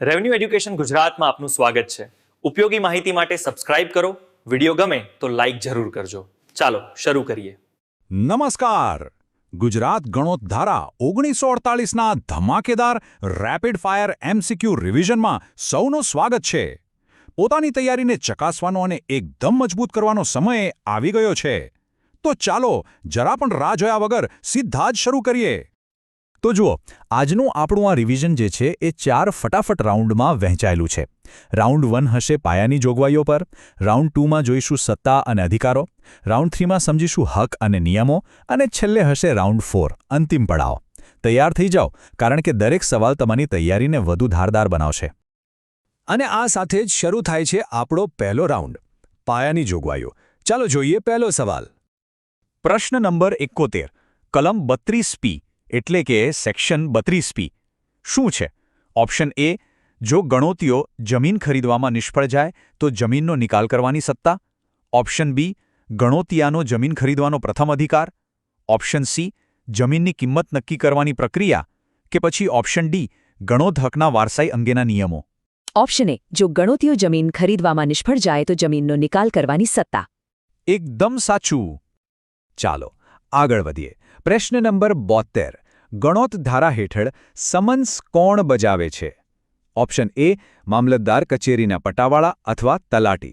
Revenue education ગુજરાતમાં આપનું સ્વાગત છે. ઉપયોગી માહિતી માટે સબસ્ક્રાઇબ કરો. વિડીયો ગમે તો લાઇક જરૂર કરજો. ચાલો શરૂ કરીએ. નમસ્કાર. ગુજરાત ગણોતધારા 1948ના ધમાકેદાર રેપિડ ફાયર MCQ રિવિઝનમાં સૌનું સ્વાગત છે. પોતાની તૈયારીને ચકાસવાનો અને એકદમ મજબૂત કરવાનો સમય આવી ગયો છે. તો ચાલો જરા પણ રાહ જોયા વગર સીધા જ શરૂ કરીએ. તો જુઓ, આજનું આપણું આ રિવિઝન જે છે એ 4 ફટાફટ રાઉન્ડમાં વહેંચાયેલું છે. રાઉન્ડ 1 હશે પાયાની જોગવાઈઓ પર, રાઉન્ડ 2માં જોઈશું સત્તા અને અધિકારો, રાઉન્ડ 3માં સમજીશું હક અને નિયમો, અને છેલ્લે હશે રાઉન્ડ 4 અંતિમ પડાવ. તૈયાર થઈ જાઓ, કારણ કે દરેક સવાલ તમારી તૈયારીને વધુ ધારદાર બનાવશે. અને આ સાથે જ શરૂ થાય છે આપણો પહેલો રાઉન્ડ, પાયાની જોગવાઈઓ. ચાલો જોઈએ પહેલો સવાલ. પ્રશ્ન નંબર 71, કલમ 32P એટલે કે સેક્શન 32P શું છે? ઓપ્શન એ, જો ગણોતીઓ જમીન ખરીદવામાં નિષ્ફળ જાય તો જમીનનો નિકાલ કરવાની સત્તા. ઓપ્શન બી, ગણોતિયાનો જમીન ખરીદવાનો પ્રથમ અધિકાર. ઓપ્શન સી, જમીનની કિંમત નક્કી કરવાની પ્રક્રિયા. કે પછી ઓપ્શન ડી, ગણોત હકના વારસાઈ અંગેના નિયમો. ઓપ્શન એ, જો ગણોતીઓ જમીન ખરીદવામાં નિષ્ફળ જાય તો જમીનનો નિકાલ કરવાની સત્તા. એકદમ સાચું. ચાલો આગળ વધીએ. પ્રશ્ન નંબર 72, ગણોત ધારા હેઠળ સમન્સ કોણ બજાવે છે? ઓપ્શન એ, મામલતદાર કચેરીના પટાવાળા અથવા તલાટી.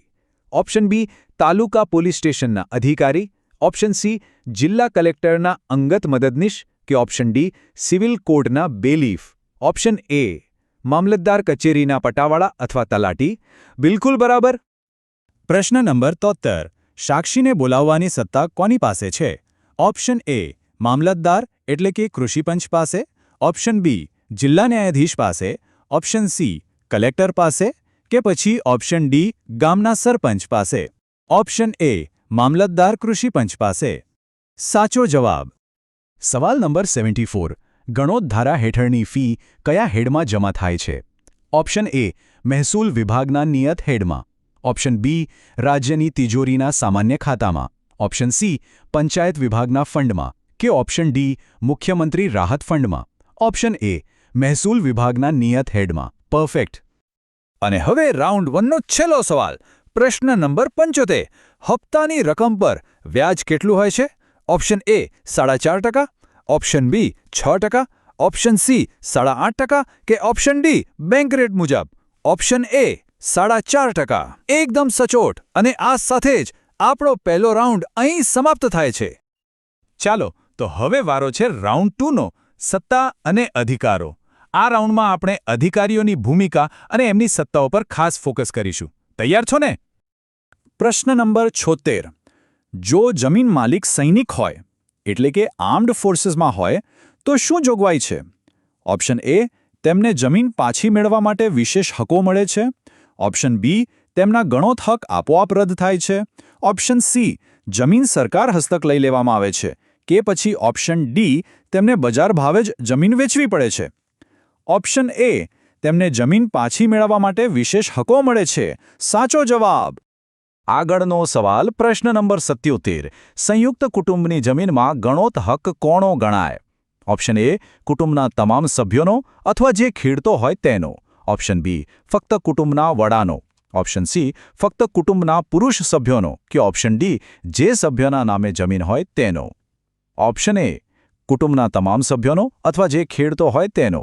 ઓપ્શન બી, તાલુકા પોલીસ સ્ટેશનના અધિકારી. ઓપ્શન સી, જિલ્લા કલેક્ટરના અંગત મદદનીશ. કે ઓપ્શન ડી, સિવિલ કોર્ટના બેલીફ. ઓપ્શન એ, મામલતદાર કચેરીના પટાવાળા અથવા તલાટી. બિલકુલ બરાબર. પ્રશ્ન નંબર 73, સાક્ષીને બોલાવવાની સત્તા કોની પાસે છે? ઓપ્શન એ, મામલતદાર એટલે કે કૃષિપંચ પાસે. ઓપ્શન બી, જિલ્લા ન્યાયાધીશ પાસે. ઓપ્શન સી, કલેક્ટર પાસે. કે પછી ઓપ્શન ડી, ગામના સરપંચ પાસે. ઓપ્શન એ, મામલતદાર કૃષિપંચ પાસે. સાચો જવાબ. સવાલ નંબર 74, ગણોત ધારા હેઠળની ફી કયા હેડમાં જમા થાય છે? ઓપ્શન એ, મહેસૂલ વિભાગના નિયત હેડમાં. ઓપ્શન બી, રાજ્યની તિજોરીના સામાન્ય ખાતામાં. ઓપ્શન સી, પંચાયત વિભાગના ફંડમાં. કે ઓપ્શન ડી, મુખ્યમંત્રી રાહત ફંડમાં. ઓપ્શન એ, મહેસૂલ વિભાગના નિયત હેડમાં. પરફેક્ટ. અને હવે રાઉન્ડ 1નો છેલ્લો સવાલ. પ્રશ્ન નંબર 75, હપ્તાની રકમ પર વ્યાજ કેટલું હોય છે? Option A, 4.5%. Option B, 6%. Option C, 8.5%. કે ઓપ્શન ડી, બેંક રેટ મુજબ. Option A, 4.5%. એકદમ સચોટ. અને આ સાથે જ આપણો પહેલો રાઉન્ડ અહીં સમાપ્ત થાય છે. ચાલો તો હવે વારો છે રાઉન્ડ 2નો, સત્તા અને અધિકારો. આ રાઉન્ડમાં આપણે અધિકારીઓની ભૂમિકા અને એમની સત્તાઓ પર ખાસ ફોકસ કરીશું. તૈયાર છો ને? પ્રશ્ન નંબર 76, જો જમીન માલિક સૈનિક હોય એટલે કે આર્મ્ડ ફોર્સીસમાં હોય તો શું જોગવાઈ છે? ઓપ્શન એ, તેમને જમીન પાછી મેળવવા માટે વિશેષ હકો મળે છે. ઓપ્શન બી, તેમના ગણોત હક આપોઆપ રદ થાય છે. ઓપ્શન સી, જમીન સરકાર હસ્તક લઈ લેવામાં આવે છે. કે પછી ઓપ્શન ડી, તેમને બજાર ભાવે જ જમીન વેચવી પડે છે. ઓપ્શન એ, તેમને જમીન પાછી મેળવવા માટે વિશેષ હકો મળે છે. સાચો જવાબ. આગળનો સવાલ પ્રશ્ન નંબર 77, સંયુક્ત કુટુંબની જમીનમાં ગણોત હક કોનો ગણાય? ઓપ્શન એ, કુટુંબના તમામ સભ્યોનો અથવા જે ખેડતો હોય તેનો. ઓપ્શન બી, ફક્ત કુટુંબના વડાનો. ઓપ્શન સી, ફક્ત કુટુંબના પુરુષ સભ્યોનો. કે ઓપ્શન ડી, જે સભ્યના નામે જમીન હોય તેનો. ઓપ્શન એ, કુટુંબના તમામ સભ્યોનો અથવા જે ખેડતો હોય તેનો.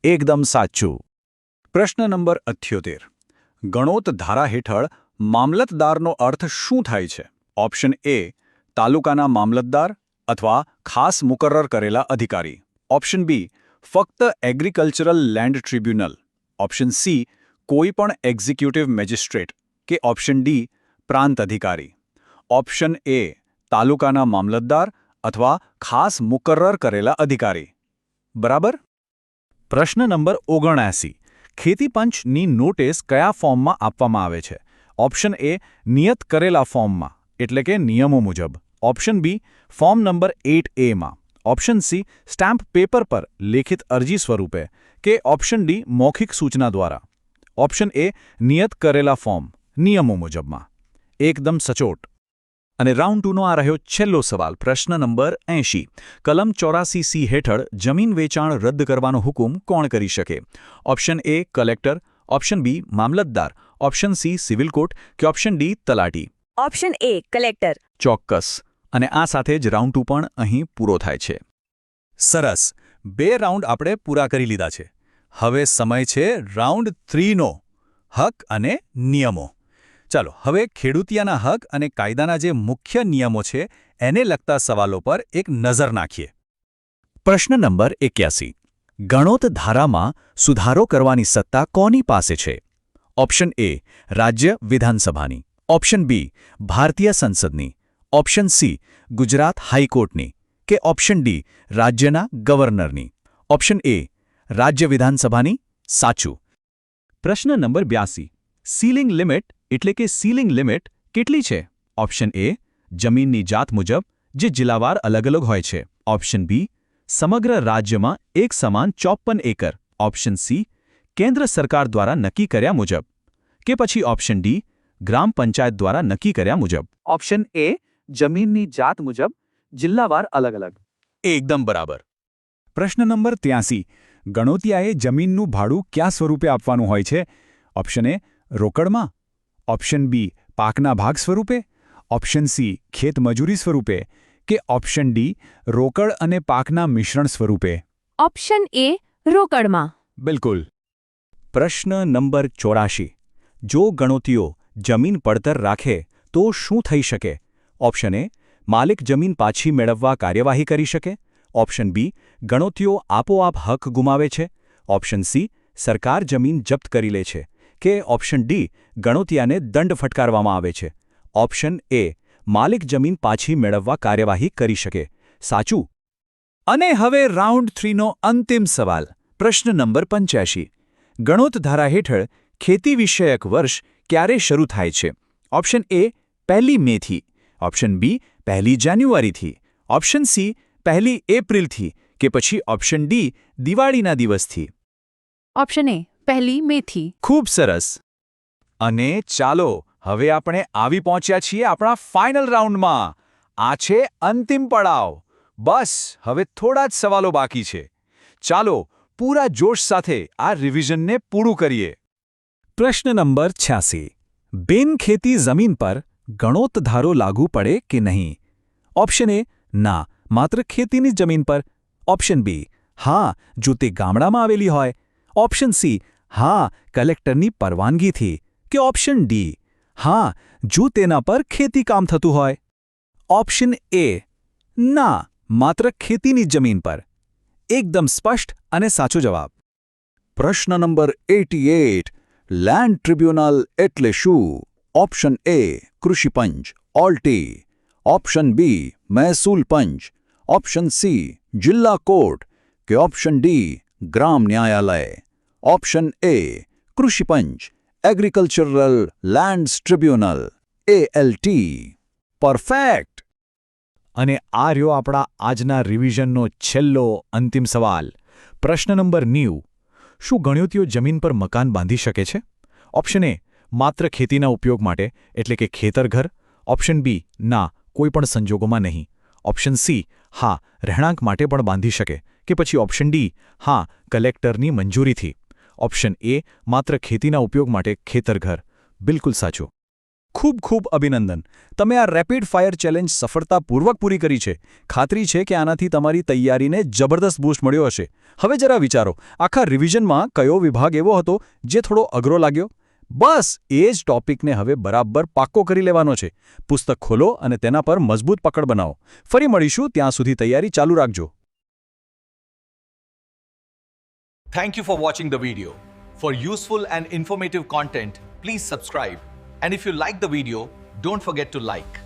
એકદમ સાચું. પ્રશ્ન નંબર 78, ગણોત ધારા હેઠળ મામલતદારનો અર્થ શું થાય છે? ઓપ્શન એ, તાલુકાના મામલતદાર અથવા ખાસ મુકર્રર કરેલા અધિકારી. ઓપ્શન બી, ફક્ત agricultural land tribunal. Option C, કોઈ પણ એક્ઝિક્યુટિવ મેજિસ્ટ્રેટ. કે ઓપ્શન ડી, પ્રાંત અધિકારી. ઓપ્શન એ, તાલુકાના મામલતદાર અથવા ખાસ મુકર્રર કરેલા અધિકારી. બરાબર. પ્રશ્ન નંબર 79, ખેતી પંચની નોટિસ કયા ફોર્મમાં આપવામાં આવે છે? ઓપ્શન એ, નિયત કરેલા ફોર્મમાં એટલે કે નિયમો મુજબ. Option B, form number 8A માં. ઓપ્શન સી, સ્ટેમ્પ પેપર પર લેખિત અરજી સ્વરૂપે. કે ઓપ્શન ડી, મૌખિક સૂચના દ્વારા. ઓપ્શન એ, નિયત કરેલા ફોર્મ નિયમો મુજબમાં. એકદમ સચોટ. અને રાઉન્ડ 2નો આ રહ્યો છેલ્લો સવાલ પ્રશ્ન નંબર 80 કલમ 84C હેઠળ જમીન વેચાણ રદ કરવાનો હુકમ કોણ કરી શકે option A collector option B મામલતદાર ઓપ્શન સી સિવિલ કોર્ટ કે ઓપ્શન ડી તલાટી ઓપ્શન એ કલેક્ટર. ચોક્કસ અને આ સાથે જ રાઉન્ડ 2 પણ અહીં પૂરો થાય છે સરસ 2 રાઉન્ડ આપણે પૂરા કરી લીધા છે હવે સમય છે રાઉન્ડ 3નો હક અને નિયમો ચાલો હવે ખેડૂતિયાના હક અને કાયદાના જે મુખ્ય નિયમો છે એને લગતા સવાલો પર એક નજર નાખીએ પ્રશ્ન નંબર 81 ગણોત ધારામાં સુધારો કરવાની સત્તા કોની પાસે છે ઓપ્શન એ રાજ્ય વિધાનસભાની ઓપ્શન બી ભારતીય સંસદની ઓપ્શન સી ગુજરાત હાઈકોર્ટની કે ઓપ્શન ડી રાજ્યના ગવર્નરની ઓપ્શન એ રાજ્ય વિધાનસભાની સાચું પ્રશ્ન નંબર 82 સીલિંગ લિમિટ એટલે કે સીલિંગ લિમિટ કેટલી છે ઓપ્શન એ જમીનની જાત મુજબ જે જિલ્લાવાર અલગ અલગ હોય છે ઓપ્શન બી સમગ્ર રાજ્યમાં એક સમાન 54 એકર ઓપ્શન સી કેન્દ્ર સરકાર દ્વારા નક્કી કર્યા મુજબ કે પછી ઓપ્શન ડી ગ્રામ પંચાયત દ્વારા નક્કી કર્યા મુજબ ઓપ્શન એ જમીનની જાત મુજબ જિલ્લાવાર અલગ અલગ એકદમ બરાબર પ્રશ્ન નંબર 83 ગણોતિયાએ જમીનનું ભાડું કયા સ્વરૂપે આપવાનું હોય છે ઓપ્શન એ રોકડમાં ઓપ્શન બી પાકના ભાગ સ્વરૂપે ઓપ્શન સી ખેત મજૂરી સ્વરૂપે કે ઓપ્શન ડી રોકડ અને પાકના મિશ્રણ સ્વરૂપે ઓપ્શન એ રોકડમાં. બિલકુલ પ્રશ્ન નંબર 84 જો ગણોતિયો જમીન પડતર રાખે તો શું થઈ શકે ઓપ્શન એ માલિક જમીન પાછી મેળવવા કાર્યવાહી કરી શકે ઓપ્શન બી ગણોતિયો આપોઆપ હક ગુમાવે છે ઓપ્શન સી સરકાર જમીન જપ્ત કરી લે છે કે ઓપ્શન ડી ગણોતિયાને દંડ ફટકારવામાં આવે છે ઓપ્શન એ માલિક જમીન પાછી મેળવવા કાર્યવાહી કરી શકે સાચું અને હવે રાઉન્ડ 3નો અંતિમ સવાલ પ્રશ્ન નંબર 85 ગણોત ધારા હેઠળ ખેતી વિષયક વર્ષ ક્યારે શરૂ થાય છે ઓપ્શન એ 1 મેથી ઓપ્શન બી 1 જાન્યુઆરીથી ઓપ્શન સી 1 એપ્રિલથી કે પછી ઓપ્શન ડી દિવાળીના દિવસથી ઓપ્શન એ 1 મેથી. ખૂબ સરસ અને ચાલો હવે આપણે આવી પહોંચ્યા છીએ આપણા ફાઇનલ રાઉન્ડમાં આ છે અંતિમ પડાવ બસ હવે થોડા જ સવાલો બાકી છે ચાલો પૂરા જોશ સાથે આ રિવિઝનને પૂરું કરીએ પ્રશ્ન નંબર 86 બિનખેતી જમીન પર ગણોત ધારો લાગુ પડે કે નહીં ઓપ્શન એ ના માત્ર ખેતીની જમીન પર ઓપ્શન બી હા જો તે ગામડામાં આવેલી હોય ઓપ્શન સી હા કલેક્ટરની પરવાનગીથી કે ઓપ્શન ડી હા જો તેના પર ખેતીકામ થતું હોય ઓપ્શન એ ના માત્ર ખેતીની જમીન પર એકદમ સ્પષ્ટ અને સાચો જવાબ પ્રશ્ન નંબર 88 લેન્ડ ટ્રિબ્યુનલ એટલે શું ઓપ્શન એ કૃષિ પંચ ઓલ્ટી ઓપ્શન બી મહેસૂલ પંચ ઓપ્શન સી જિલ્લા કોર્ટ કે ઓપ્શન ડી ગ્રામ ન્યાયાલય ઓપ્શન એ કૃષિ પંચ agricultural lands tribunal ALT perfect અને આ રહ્યો આપણા આજના રિવિઝનનો છેલ્લો અંતિમ સવાલ પ્રશ્ન નંબર 90 શું ગણોતિયો જમીન પર મકાન બાંધી શકે છે ઓપ્શન એ માત્ર ખેતીના ઉપયોગ માટે એટલે કે ખેતરઘર ઓપ્શન બી ના કોઈ પણ સંજોગોમાં નહીં ઓપ્શન સી હા રહેણાંક માટે પણ બાંધી શકે કે પછી ઓપ્શન ડી હા કલેક્ટરની મંજૂરીથી ઓપ્શન એ માત્ર ખેતીના ઉપયોગ માટે ખેતરઘર બિલકુલ સાચું ખૂબ ખૂબ અભિનંદન તમે આ રેપિડ ફાયર ચેલેન્જ સફળતાપૂર્વક પૂરી કરી છે ખાતરી છે કે આનાથી તમારી તૈયારીને જબરદસ્ત બૂસ્ટ મળ્યો હશે હવે જરા વિચારો આખા રિવિઝનમાં કયો વિભાગ એવો હતો જે થોડો અઘરો લાગ્યો બસ એ જ ટોપિકને હવે બરાબર પાક્કો કરી લેવાનો છે પુસ્તક ખોલો અને તેના પર મજબૂત પકડ બનાવો ફરી મળીશું ત્યાં સુધી તૈયારી ચાલુ રાખજો Thank you for watching the video. For useful and informative content, please subscribe. And if you like the video, don't forget to like.